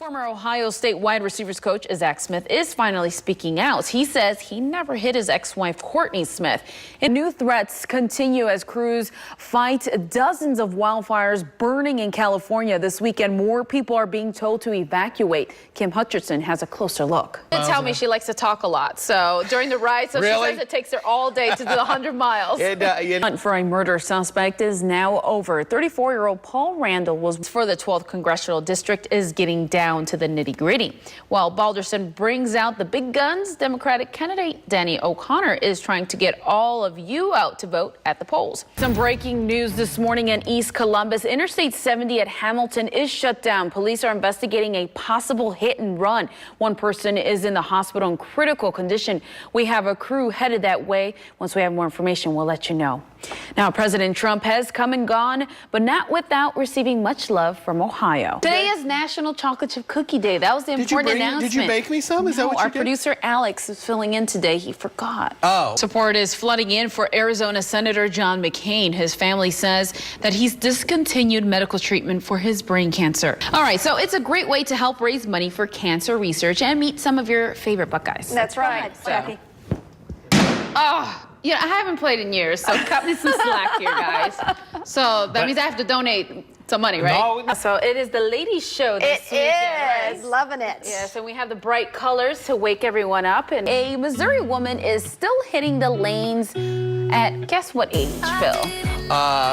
Former Ohio State wide receivers coach Zach Smith is finally speaking out. He says he never hit his ex-wife Courtney Smith. And new threats continue as crews fight dozens of wildfires burning in California this weekend. More people are being told to evacuate. Kim Hutcherson has a closer look. She tell me she likes to talk a lot. So during the ride, so Really? she says it takes her all day to do the 100 miles. Hunt for a murder suspect is now over. 34-year-old Paul Randall was for the 12th congressional district is getting down to the nitty-gritty. While Balderson brings out the big guns, Democratic candidate Danny O'Connor is trying to get all of you out to vote at the polls. Some breaking news this morning in East Columbus. Interstate 70 at Hamilton is shut down. Police are investigating a possible hit and run. One person is in the hospital in critical condition. We have a crew headed that way. Once we have more information, we'll let you know. Now, President Trump has come and gone, but not without receiving much love from Ohio. Today is National Chocolate Chip Cookie Day. That was the important announcement. Did you bake me some? Is that what you our did? Producer Alex is filling in today. He forgot. Oh. Support is flooding in for Arizona Senator John McCain. His family says that he's discontinued medical treatment for his brain cancer. All right, so it's a great way to help raise money for cancer research and meet some of your favorite Buckeyes. That's right. Jackie. Oh, yeah, I haven't played in years, so cut me some slack here, guys. So that means I have to donate some money, right? No. So it is the ladies' show this weekend, right? Is loving it. Yes, and we have the bright colors to wake everyone up. And a Missouri woman is still hitting the lanes at, guess what age, Phil?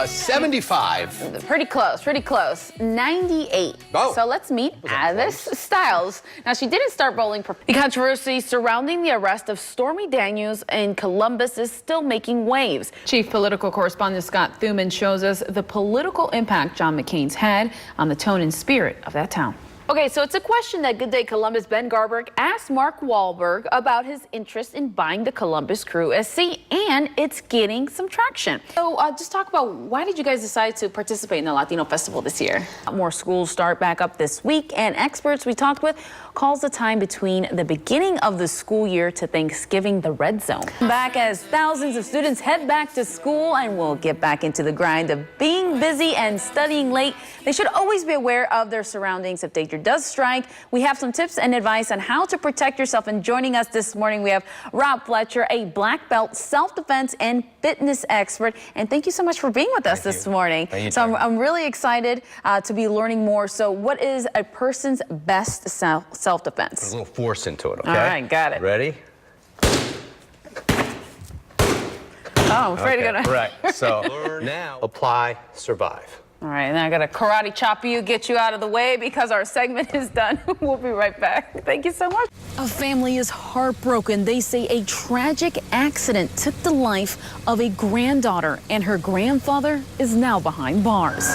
75. Pretty close, 98. Oh. So let's meet Alice Stiles. Now, she didn't start bowling. The controversy surrounding the arrest of Stormy Daniels in Columbus is still making waves. Chief political correspondent Scott Thuman shows us the political impact John McCain's had on the tone and spirit of that town. Okay, so it's a question that Good Day Columbus Ben Garberg asked Mark Wahlberg about his interest in buying the Columbus Crew SC, and it's getting some traction. So just talk about why did you guys decide to participate in the Latino Festival this year? More schools start back up this week, and experts we talked with calls the time between the beginning of the school year to Thanksgiving the red zone. Back as thousands of students head back to school and will get back into the grind of being busy and studying late. They should always be aware of their surroundings if danger does strike. We have some tips and advice on how to protect yourself. And joining us this morning, we have Rob Fletcher, a black belt self-defense and fitness expert. And thank you so much for being with us this morning. So I'm really excited to be learning more. So what is a person's best self-defense? A little force into it, okay? All right, got it. Ready? Oh, I'm afraid to go. Right. So learn now, apply, survive. All right, and I got to karate chop you, get you out of the way because our segment is done. We'll be right back. Thank you so much. A family is heartbroken. They say a tragic accident took the life of a granddaughter, and her grandfather is now behind bars.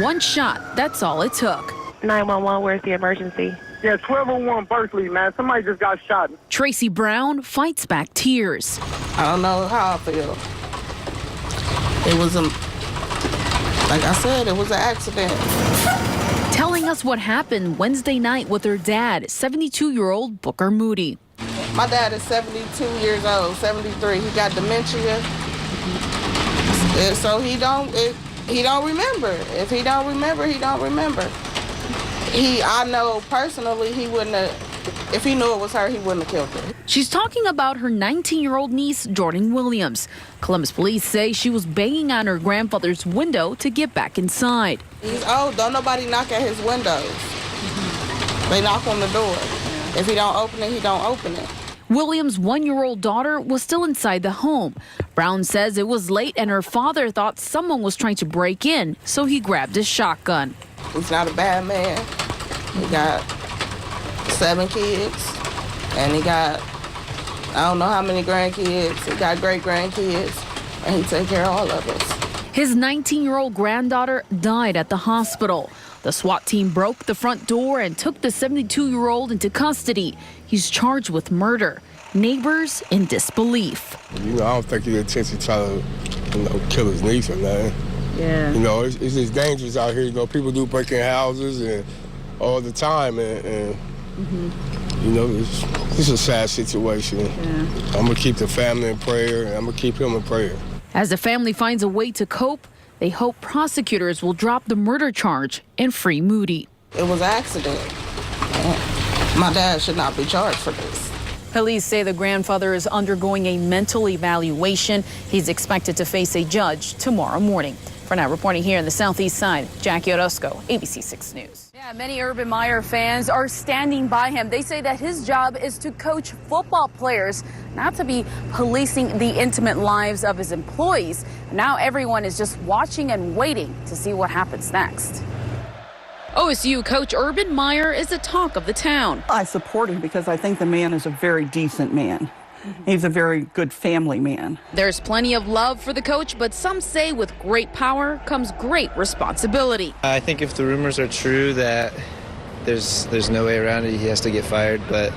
One shot, that's all it took. 911, where's the emergency? Yeah, 1201 Berkeley, man. Somebody just got shot. Tracy Brown fights back tears. I don't know how I feel. It was like I said, it was an accident. Telling us what happened Wednesday night with her dad, 72-year-old Booker Moody. My dad is 72 years old, 73. He got dementia. So he don't remember. If he don't remember, he don't remember. I know personally he wouldn't have, if he knew it was her, he wouldn't have killed her. She's talking about her 19-year-old niece, Jordan Williams. Columbus police say she was banging on her grandfather's window to get back inside. He's old. Don't nobody knock at his windows. They knock on the door. If he don't open it, he don't open it. Williams' 1-year-old daughter was still inside the home. Brown says it was late and her father thought someone was trying to break in, so he grabbed his shotgun. He's not a bad man. He got 7 kids, and he got, I don't know how many grandkids. He got great-grandkids, and he take care of all of us. His 19-year-old granddaughter died at the hospital. The SWAT team broke the front door and took the 72-year-old into custody. He's charged with murder. Neighbors in disbelief. I don't think he intends to try to, kill his niece or nothing. Yeah. It's just dangerous out here. People do break in houses and all the time, and it's a sad situation. Yeah. I'm gonna keep the family in prayer, and I'm gonna keep him in prayer. As the family finds a way to cope, they hope prosecutors will drop the murder charge and free Moody. It was an accident. And my dad should not be charged for this. Police say the grandfather is undergoing a mental evaluation. He's expected to face a judge tomorrow morning. For now, reporting here in the southeast side, Jackie Orozco, ABC 6 News. Yeah, many Urban Meyer fans are standing by him. They say that his job is to coach football players, not to be policing the intimate lives of his employees. Now everyone is just watching and waiting to see what happens next. OSU coach Urban Meyer is the talk of the town. I support him because I think the man is a very decent man. He's a very good family man. There's plenty of love for the coach, but some say with great power comes great responsibility. I think if the rumors are true that there's no way around it, he has to get fired, but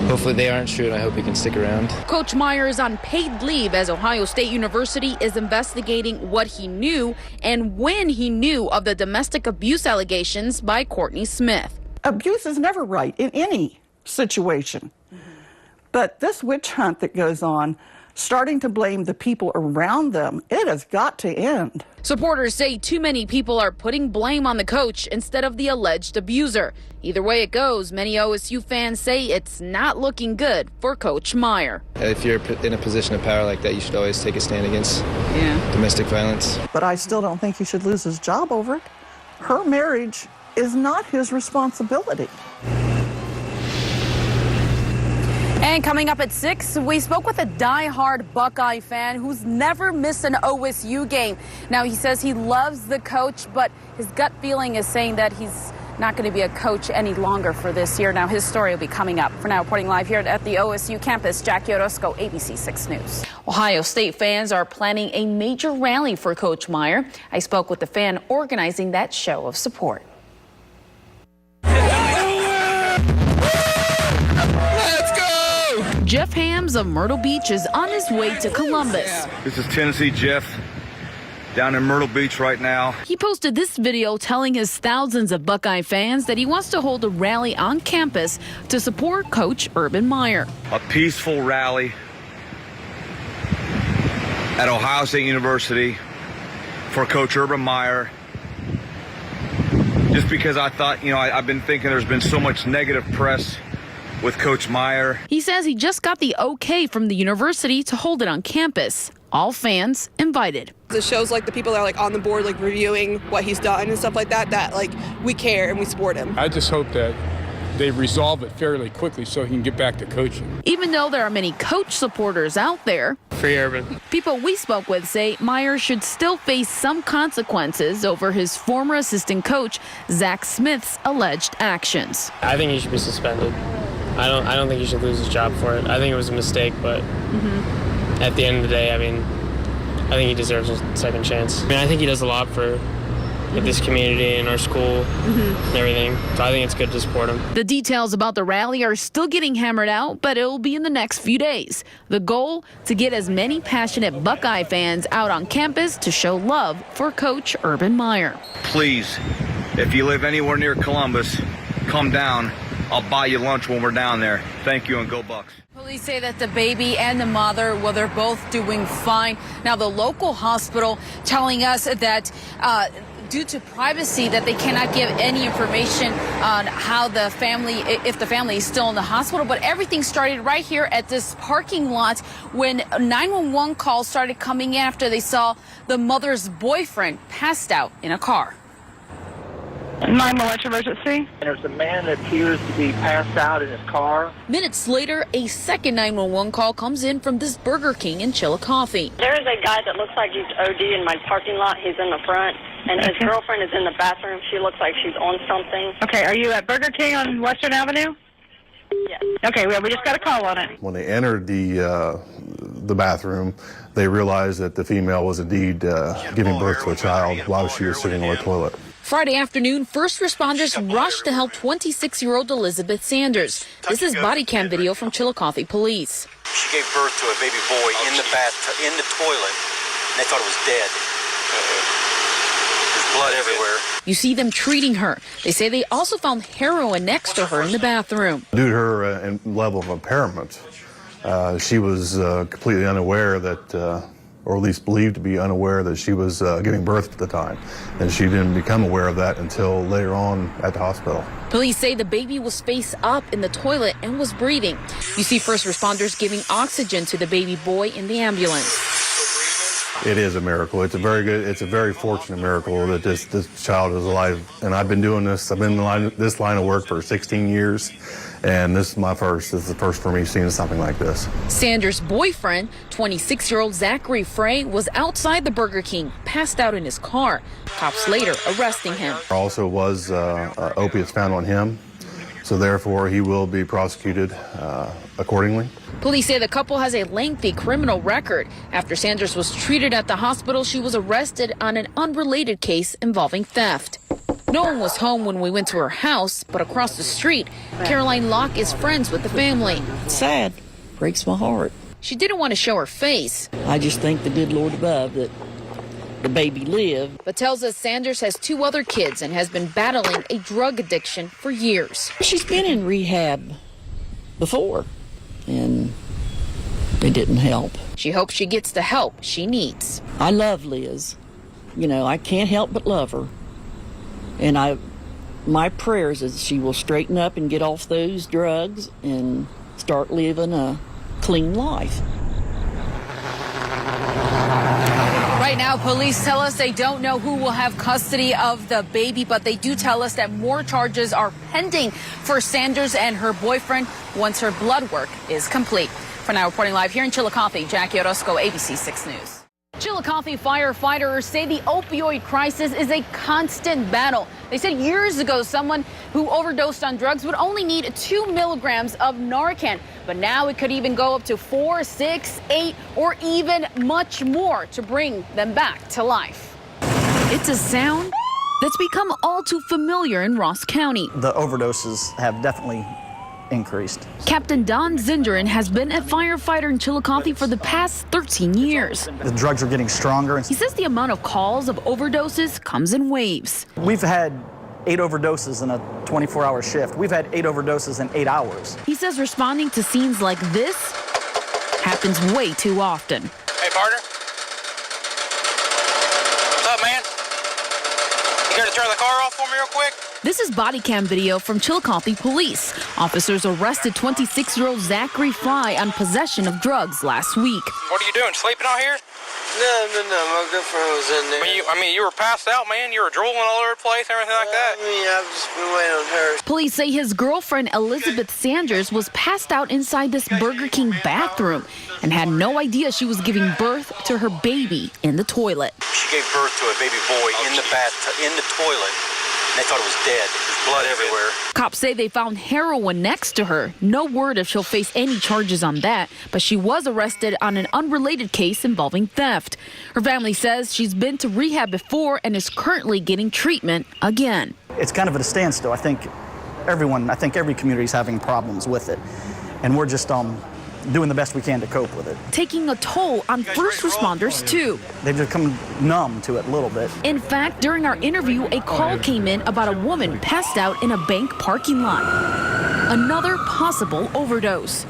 hopefully they aren't true, and I hope he can stick around. Coach Meyer is on paid leave as Ohio State University is investigating what he knew and when he knew of the domestic abuse allegations by Courtney Smith. Abuse is never right in any situation. But this witch hunt that goes on, starting to blame the people around them, it has got to end. Supporters say too many people are putting blame on the coach instead of the alleged abuser. Either way it goes, many OSU fans say it's not looking good for Coach Meyer. If you're in a position of power like that, you should always take a stand against domestic violence. But I still don't think he should lose his job over it. Her marriage is not his responsibility. And coming up at 6, we spoke with a die-hard Buckeye fan who's never missed an OSU game. Now, he says he loves the coach, but his gut feeling is saying that he's not going to be a coach any longer for this year. Now, his story will be coming up. For now, reporting live here at the OSU campus, Jackie Orozco, ABC 6 News. Ohio State fans are planning a major rally for Coach Meyer. I spoke with the fan organizing that show of support. Jeff Hams of Myrtle Beach is on his way to Columbus. This is Tennessee Jeff, down in Myrtle Beach right now. He posted this video telling his thousands of Buckeye fans that he wants to hold a rally on campus to support Coach Urban Meyer. A peaceful rally at Ohio State University for Coach Urban Meyer. Just because I thought, I've been thinking there's been so much negative press with Coach Meyer. He says he just got the okay from the university to hold it on campus. All fans invited. It shows the people that are on the board reviewing what he's done and stuff like that we care and we support him. I just hope that they resolve it fairly quickly so he can get back to coaching. Even though there are many coach supporters out there, Free Urban. people we spoke with say Meyer should still face some consequences over his former assistant coach Zach Smith's alleged actions. I think he should be suspended. I don't think he should lose his job for it. I think it was a mistake, but at the end of the day, I think he deserves a second chance. I think he does a lot for this community and our school and everything. So I think it's good to support him. The details about the rally are still getting hammered out, but it'll be in the next few days. The goal, to get as many passionate Buckeye fans out on campus to show love for Coach Urban Meyer. Please, if you live anywhere near Columbus, come down. I'll buy you lunch when we're down there. Thank you and go Bucks. Police say that the baby and the mother, they're both doing fine. Now, the local hospital telling us that due to privacy that they cannot give any information on how the family, if the family is still in the hospital. But everything started right here at this parking lot when 911 calls started coming in after they saw the mother's boyfriend passed out in a car. 911 emergency. There's a man that appears to be passed out in his car. Minutes later, a second 911 call comes in from this Burger King in Chillicothe. There is a guy that looks like he's OD in my parking lot. He's in the front, and his girlfriend is in the bathroom. She looks like she's on something. Okay, are you at Burger King on Western Avenue? Yes. Okay, well, we just got a call on it. When they entered the bathroom, they realized that the female was indeed giving birth to a child while she was sitting on the toilet. Friday afternoon, first responders rushed to help 26-year-old Elizabeth Sanders. This is body cam video from Chillicothe police. She gave birth to a baby boy in the bathtub, in the toilet, and they thought it was dead. There's blood everywhere. You see them treating her. They say they also found heroin next to her in the bathroom. Due to her level of impairment, she was completely unaware that or at least believed to be unaware that she was giving birth at the time. And she didn't become aware of that until later on at the hospital. Police say the baby was face up in the toilet and was breathing. You see first responders giving oxygen to the baby boy in the ambulance. It is a miracle. It's a very fortunate miracle that this child is alive. And I've been doing this. I've been in this line of work for 16 years, and this is my first. This is the first for me seeing something like this. Sanders' boyfriend, 26-year-old Zachary Frey, was outside the Burger King, passed out in his car. Cops later arresting him. There also was opiates found on him, so therefore he will be prosecuted accordingly. Police say the couple has a lengthy criminal record. After Sanders was treated at the hospital, she was arrested on an unrelated case involving theft. No one was home when we went to her house, but across the street, Caroline Locke is friends with the family. It's sad. Breaks my heart. She didn't want to show her face. I just thank the good Lord above that the baby lived. But tells us Sanders has 2 other kids and has been battling a drug addiction for years. She's been in rehab before, and it didn't help. She hopes she gets the help she needs. I love Liz. You know, I can't help but love her. And my prayers is she will straighten up and get off those drugs and start living a clean life. Right now, police tell us they don't know who will have custody of the baby, but they do tell us that more charges are pending for Sanders and her boyfriend once her blood work is complete. For now, reporting live here in Chillicothe, Jackie Orozco, ABC 6 News. Chillicothe firefighters say the opioid crisis is a constant battle. They said years ago someone who overdosed on drugs would only need 2 milligrams of Narcan, but now it could even go up to 4, 6, 8, or even much more to bring them back to life. It's a sound that's become all too familiar in Ross County. The overdoses have definitely increased. Captain Don Zinderin has been a firefighter in Chillicothe for the past 13 years. The drugs are getting stronger. He says the amount of calls of overdoses comes in waves. We've had 8 overdoses in a 24-hour shift. We've had 8 overdoses in 8 hours. He says responding to scenes like this happens way too often. Hey, partner. What's up, man? You care to turn the car off for me real quick? This is body cam video from Chillicothe police. Officers arrested 26-year-old Zachary Frey on possession of drugs last week. What are you doing, sleeping out here? No, my girlfriend was in there. You were passed out, man. You were drooling all over the place, everything like that. I've just been waiting on her. Police say his girlfriend, Elizabeth Sanders, was passed out inside this Burger King bathroom and had no idea she was giving birth to her baby in the toilet. She gave birth to a baby boy in the bathtub, in the toilet. They thought it was dead. There's blood everywhere. Cops say they found heroin next to her. No word if she'll face any charges on that, but she was arrested on an unrelated case involving theft. Her family says she's been to rehab before and is currently getting treatment again. It's kind of at a standstill. I think every community is having problems with it, and we're just doing the best we can to cope with it. Taking a toll on first responders, too. They've just come numb to it a little bit. In fact, during our interview, a call came in about a woman passed out in a bank parking lot. Another possible overdose.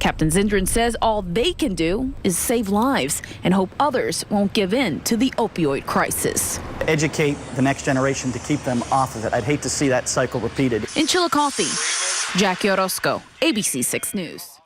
Captain Zinderin says all they can do is save lives and hope others won't give in to the opioid crisis. Educate the next generation to keep them off of it. I'd hate to see that cycle repeated. In Chillicothe, Jackie Orozco, ABC 6 News.